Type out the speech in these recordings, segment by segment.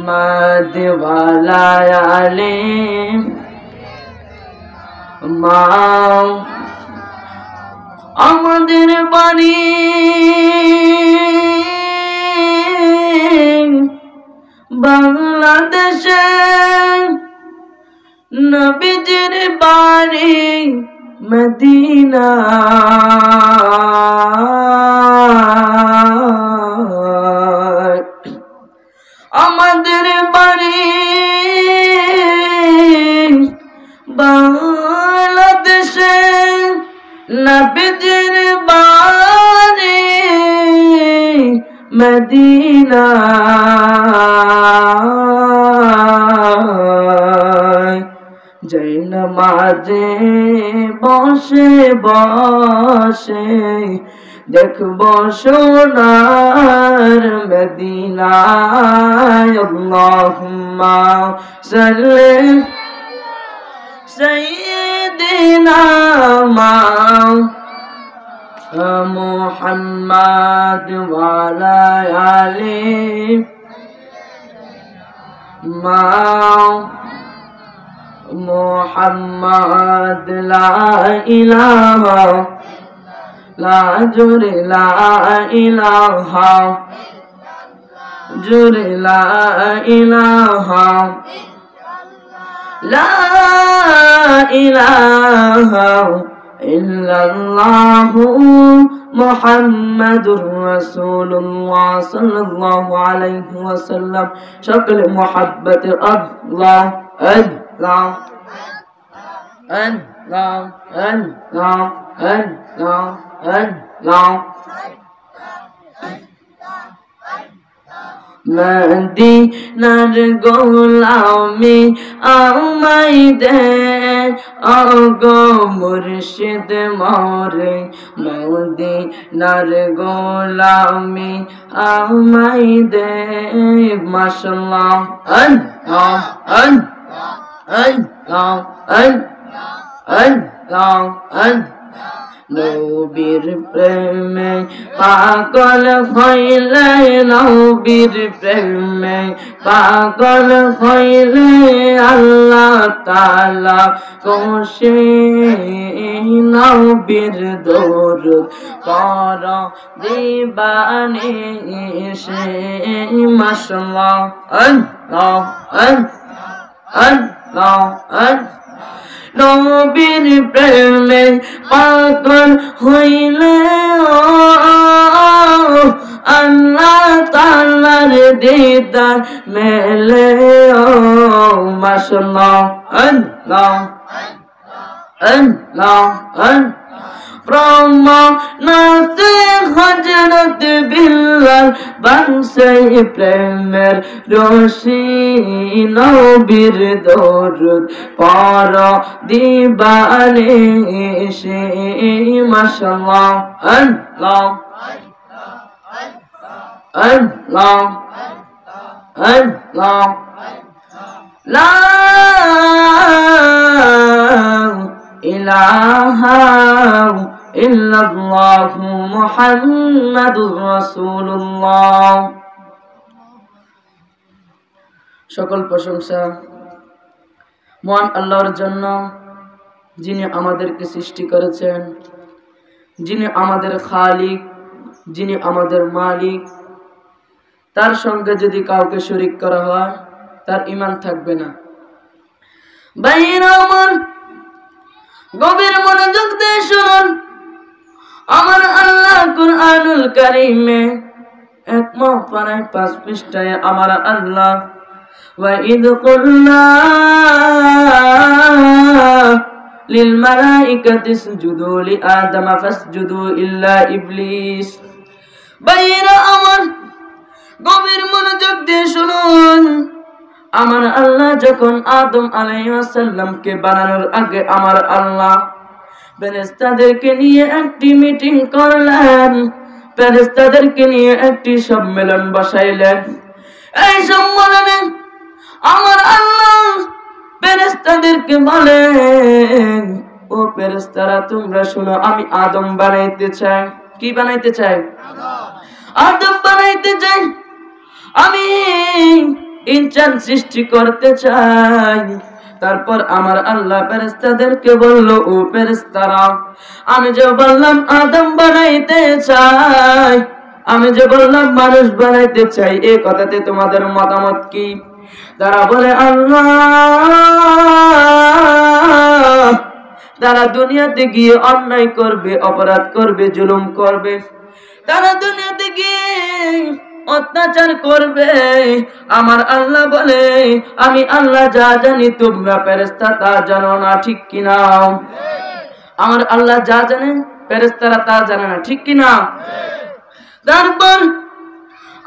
मदवाला आले মা আমাদের বাড়ি বাংলাদেশে, নবীজির বাড়ি মদিনা। আমাদের বাড়ি বাংলাদেশে, নবীজির বাড়ি মদিনা। জয় নামাজে বসে বসে দেখব সোনার মদিনা। আল্লাহুম্মা সাল্লি সাইয়্যিদিনা মুহাম্মাদ ওয়া আলা আলি মুহাম্মাদ। লা ইলাহা লা জুরে লা ইলাহা জুরে লা ইলাহা লা ইলাহা ইল্লাল্লাহু মুহাম্মাদুর রাসূলুল্লাহ সাল্লাল্লাহু আলাইহি ওয়াসাল্লাম। সকলে মুহাব্বতে আল্লাহ আল্লাহ আল্লাহ আল্লাহ আল্লাহ আল্লাহ। মদিনার গোলামি আমায় দে ওগো মুর্শিদ মোরে, মদিনার গোলামি আমায় দে। মাশাআল্লাহ আল্লাহ আল্লাহ আল্লাহ আল্লাহ আল্লাহ। নবীর প্রেমে পাগল হইলে, নবীর প্রেমে পাগল হইলে আল্লাহ তাআলা খুশি। নবীর দরুদ পড় দিবানিশে। মাশাআল্লাহ আল্লাহ আল্লাহ আল্লাহ। নবীর প্রেমে পাগল হইলে আল্লাহ তাআলার দিদার মেলে। মাশাআল্লাহ আল্লাহ আল্লাহ আল্লাহ। প্রমাণাতে হযরত বিল্লাল বানছে প্রেমের রশি। নবীর দরুদ পড় দিবানিশে। মাশাআল্লাহ আল্লাহ আল্লাহ আল্লাহ। লা ইলাহা ইল্লাল্লাহু মুহাম্মাদুর রাসূলুল্লাহ। সকল প্রশংসা মহান আল্লাহর জন্য, যিনি আমাদেরকে সৃষ্টি করেছেন, যিনি আমাদের খালিক, যিনি আমাদের মালিক। তার সঙ্গে যদি কাউকে শরীক করা হয় তার ঈমান থাকবে না। ভাইরা আমার, গভীর মনোযোগ দিয়ে শুনুন। আমার আল্লাহ কুরআনুল কারীমে 1 পৃষ্ঠায় আমার আল্লাহ ওয়া ইদ কুলনা লিল মালাইকাতি ইসজুদু লি আদামা ফাসজুদু ইল্লা ইবলিস। ভাইরা আমার, গভীর মনোযোগ দিয়ে শুনুন। আমার আল্লাহ যখন আদম আলাইহিস সালামকে বানানোর আগে আমার আল্লাহ ফেরেশতাদেরকে নিয়ে একটি মিটিং করলেন, ফেরেশতাদেরকে নিয়ে একটি সম্মেলন বসাইলেন। এই সম্মেলনে আমার আল্লাহ ফেরেশতাদেরকে বলেন, ও ফেরেশতারা তোমরা শোনো, আমি আদম বানাইতে চাই। কি বানাইতে চাই? আদম বানাইতে চাই। আমি ইনসান সৃষ্টি করতে চাই। তারপর আমার আল্লাহ ফেরেশতাদেরকে বলল, ও ফেরেশতারা, আমি যে বললাম আদম বানাইতে চাই, আমি যে বললাম মানুষ বানাইতে চাই, এই কথাতে তোমাদের মতামত কি? তারা বলে, আল্লাহ, তারা দুনিয়াতে গিয়ে অন্যায় করবে, অপরাধ করবে, জুলুম করবে, তারা দুনিয়াতে গিয়ে অত্যাচার করবে। আমার আল্লাহ বলে, আমি আল্লাহ যা জানি তোমরা ফেরেশতা তা জানো না, ঠিক কিনা? আমার আল্লাহ যা জানে ফেরেশতারা তা জানে না, ঠিক কিনা? তারপর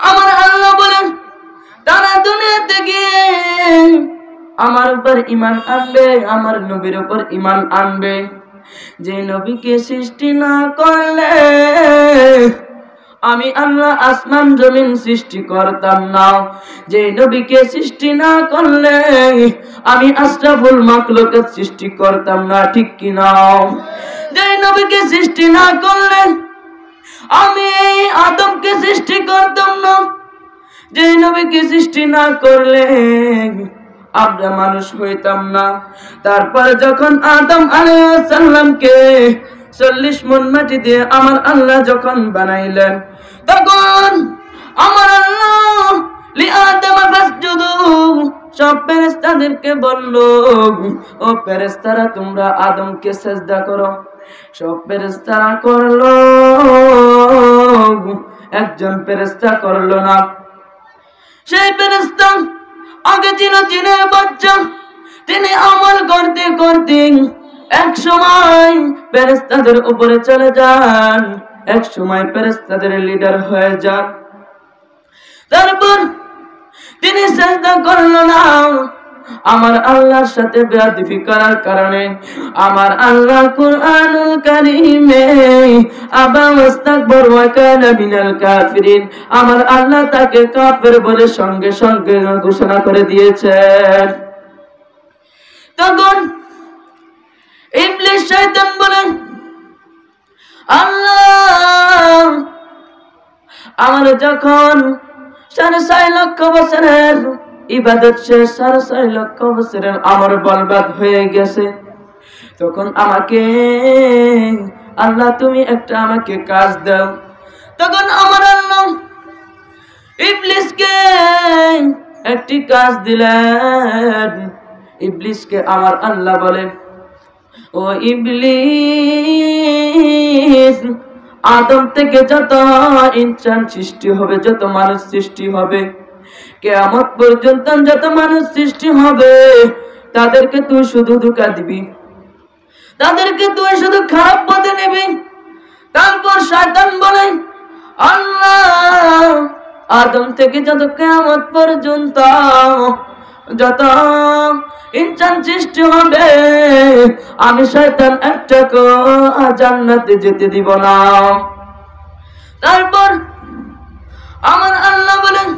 আমার আল্লাহ বলে, তারা দুনিয়াতে গিয়ে আমার উপর ঈমান আনবে, আমার নবীর উপর ঈমান আনবে। যে নবীকে সৃষ্টি না করলে আমি আল্লাহ আসমান জমিন সৃষ্টি করতাম না, যে নবীকে সৃষ্টি না করলে আমি আশরাফুল মাখলুকাত সৃষ্টি করতাম না, ঠিক কিনা? যে নবীকে সৃষ্টি না করলে আমি আদমকে সৃষ্টি করতাম না, যে নবীকে সৃষ্টি না করলে আমরা মানুষ হইতাম না। তারপর যখন আদম আলাইহিস সালামকে 40 মণ মাটি দিয়ে আমার আল্লাহ যখন বানাইলেন, তখন আমার আল্লাহ লি আদম ফাসজুদু সব ফেরেশতাদেরকে বলল, ও ফেরেশতারা তোমরা আদমকে সিজদা করো। সব ফেরেশতারা করলো, একজন ফেরেশতা করলো না। সেই ফেরেশতা আগে ছিল জিনের বাচ্চা, তিনি আমল করতে করতে এক সময় ফেরেশতাদের উপরে চলে যান, এক সময় ফেরেশতাদের লিডার হয়ে যান। তারপর তিনি সিজদা করলো না। আমার আল্লাহর সাথে বেয়াদবি করার কারণে আমার আল্লাহ কুরআনুল কারীমে আবা ওয়াস্তাকবার ওয়া কানা মিনাল কাফিরিন, আমার আল্লাহ তাকে কাফের বলে সঙ্গে সঙ্গে ঘোষণা করে দিয়েছেন। তখন ইবলিস শয়তান বলে, আল্লাহ, আমার যখন 6.5 লক্ষ বছরের ইবাদত শেষ, 6.5 লক্ষ বছরের আমল বরবাদ হয়ে গেছে, তখন আমাকে আল্লাহ তুমি একটা আমাকে কাজ দাও। তখন আমার আল্লাহ ইবলিসকে একটি কাজ দিলেন। ইবলিসকে আমার আল্লাহ বলেন, ও ইবলিস, আদম থেকে যত ইনসান সৃষ্টি হবে, যত মানুষ সৃষ্টি হবে, কিয়ামত পর্যন্ত যত মানুষ সৃষ্টি হবে, তাদেরকে তুই শুধু ধোঁকা দিবি, তাদেরকে তুই শুধু খারাপ পথে নেবি। তারপর শয়তান বলে, আল্লাহ, আদম থেকে যত কিয়ামত পর্যন্ত যত ইনসান সৃষ্টি হবে, আমি শয়তান একটাকে জান্নাতে যেতে দিব না। তারপর আমার আল্লাহ বলেন,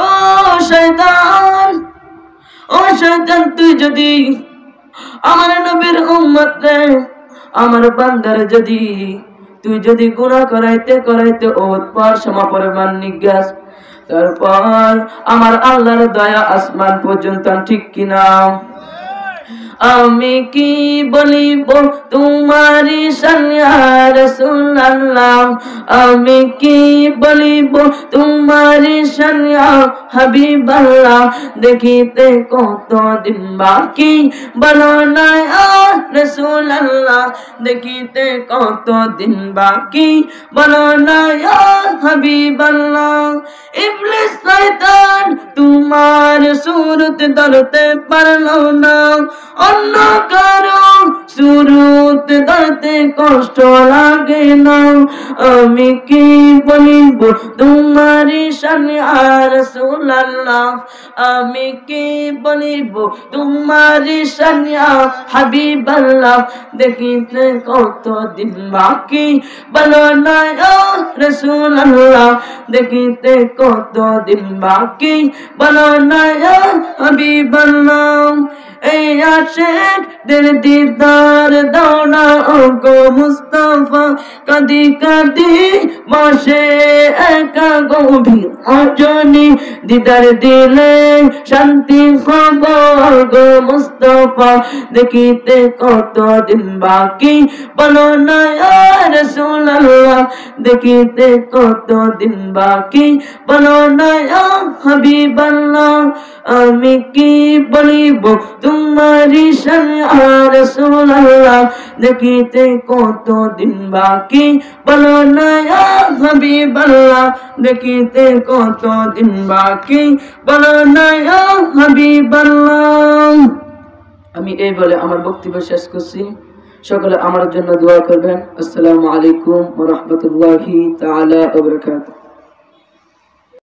ও শয়তান, ও শয়তান, তুই যদি আমার নবীর উম্মতরে, আমার বান্দারে যদি তুই যদি গুনাহ করাইতে করাইতে ওত পার সমপরিমাণ নিগাস, তারপর আমার আল্লাহর দয়া আসমান পর্যন্ত, ঠিক কিনা? আমি কি বলিব তোমারি শান ইয়া রাসূলুল্লাহ, আমি কি বলিব তোমারি শান ইয়া হাবিবাল্লাহ, দেখিতে কত দিন বাকি বলো না ইয়া রাসূলুল্লাহ, দেখিতে কত দিন বাকি বলো না ইয়া হাবিবাল্লাহ। ইবলিস শয়তান তোমার সুরত ধরতে পারলো না, অন্য কারো সুরত ধরতে কষ্ট লাগে না। আমি কি বলিব তোমারি শান ইয়া রাসূলুল্লাহ, আমি কি বলিব তোমারি শান ইয়া হাবিবাল্লাহ, দেখিতে কত দিন বাকি বলো না ইয়া রাসূলুল্লাহ, দেখিতে কত দিন বাকি বলো না ইয়া হাবিবাল্লাহ। এই আশিকদের দিদার দাও না গো মুস্তাফা কাঁদি কাঁদি বসে একা গভীর রজনী দিদার দিলে শান্তি খবর গো মুস্তাফা দেখিতে কতদিন বাকি বলো না ইয়া রাসূলুল্লাহ দেখিতে কতদিন বাকি বলো না ইয়া হাবিবাল্লাহ আমি কি বলিব তোমারি শান ইয়া রাসূলুল্লাহ দেখিতে কতদিন বাকি বলো না ইয়া হাবিবাল্লাহ দেখিতে কতদিন বাকি বলো না ইয়া হাবিবাল্লাহ। আমি এই বলে আমার বক্তব্য শেষ করছি। সকলে আমার জন্য দোয়া করবেন। আসসালামু আলাইকুম ওয়া রাহমাতুল্লাহি তাআলা ওয়া বারাকাতুহু।